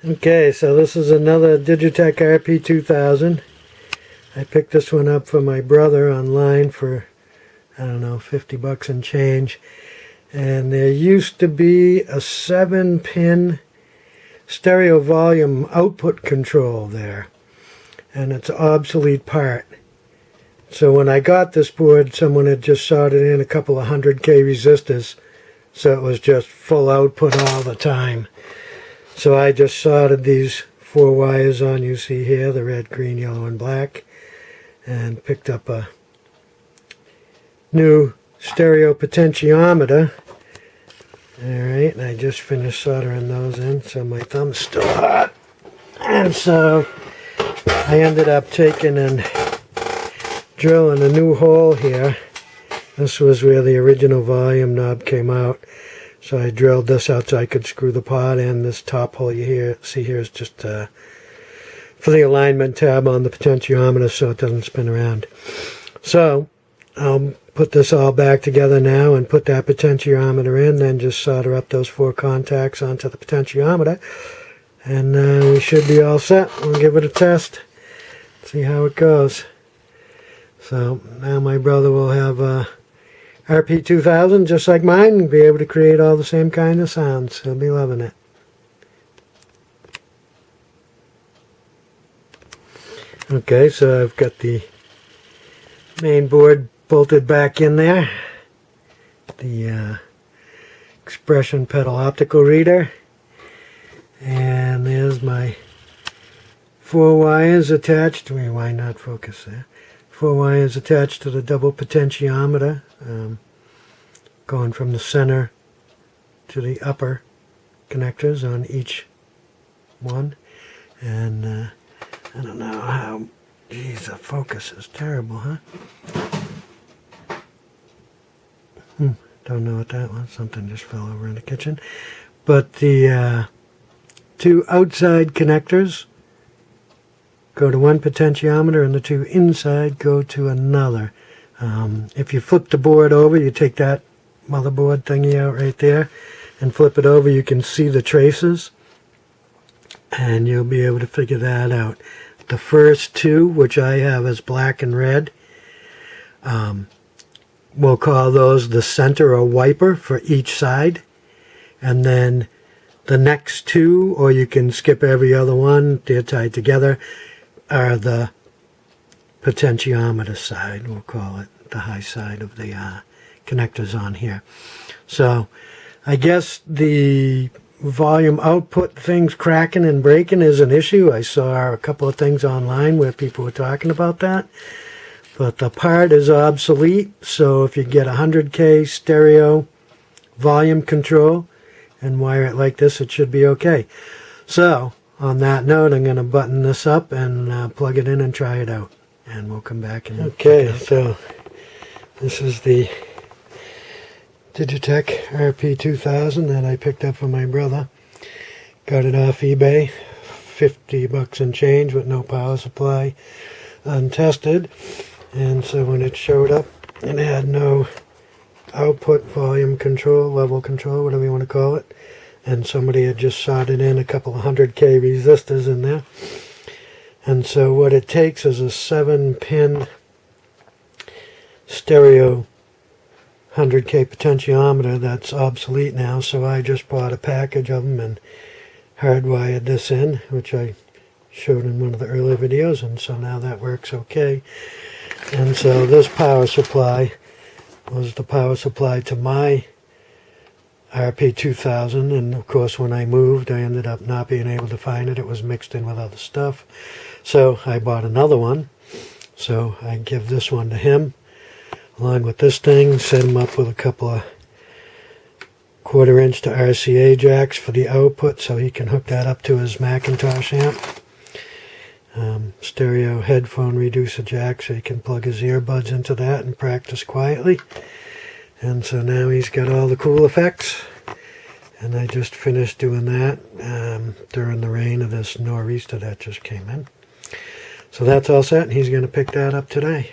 Okay, so this is another Digitech RP2000. I picked this one up for my brother online for, I don't know, 50 bucks and change. And there used to be a 7-pin stereo volume output control there. And it's an obsolete part. So when I got this board, someone had just soldered in a couple of 100K resistors. So it was just full output all the time. So I just soldered these 4 wires on, you see here, the red, green, yellow, and black, and picked up a new stereo potentiometer. Alright, and I just finished soldering those in, so my thumb's still hot. And so I ended up taking and drilling a new hole here. This was where the original volume knob came out. So I drilled this out so I could screw the pot in. This top hole you see here is just for the alignment tab on the potentiometer so it doesn't spin around. So I'll put this all back together now and put that potentiometer in, then just solder up those 4 contacts onto the potentiometer, and we should be all set. We'll give it a test, see how it goes. So now my brother will have a RP2000 just like mine and be able to create all the same kind of sounds. He'll be loving it. Okay, so I've got the main board bolted back in there. The expression pedal optical reader. And there's my 4 wires attached. Why not focus there? 4 wires attached to the double potentiometer, going from the center to the upper connectors on each one. And I don't know how, geez, the focus is terrible, huh? Don't know what that was. Something just fell over in the kitchen. But the 2 outside connectors go to one potentiometer, and the 2 inside go to another. If you flip the board over, you take that motherboard thingy out right there and flip it over, you can see the traces, and you'll be able to figure that out. The first 2, which I have as black and red, we'll call those the center or wiper for each side, and then the next 2, or you can skip every other one, they're tied together, are the potentiometer side, we'll call it the high side of the connectors on here. So I guess the volume output things cracking and breaking is an issue. I saw a couple of things online where people were talking about that, but the part is obsolete. So if you get 100K stereo volume control and wire it like this, it should be okay. So on that note, I'm going to button this up and plug it in and try it out. And we'll come back and okay, so this is the Digitech RP2000 that I picked up for my brother. Got it off eBay, 50 bucks and change with no power supply, untested. And so when it showed up, it had no output, volume control, level control, whatever you want to call it. And somebody had just soldered in a couple of 100K resistors in there. And so what it takes is a 7-pin stereo 100K potentiometer that's obsolete now. So I just bought a package of them and hardwired this in, which I showed in one of the earlier videos. And so now that works okay. And so this power supply was the power supply to my RP2000, and of course when I moved I ended up not being able to find it. It was mixed in with other stuff, so I bought another one. So I give this one to him along with this thing, set him up with a couple of 1/4 inch to RCA jacks for the output so he can hook that up to his Macintosh amp. Stereo headphone reducer jack so he can plug his earbuds into that and practice quietly. And so now he's got all the cool effects, and I just finished doing that during the rain of this nor'easter that just came in. So that's all set, and he's going to pick that up today.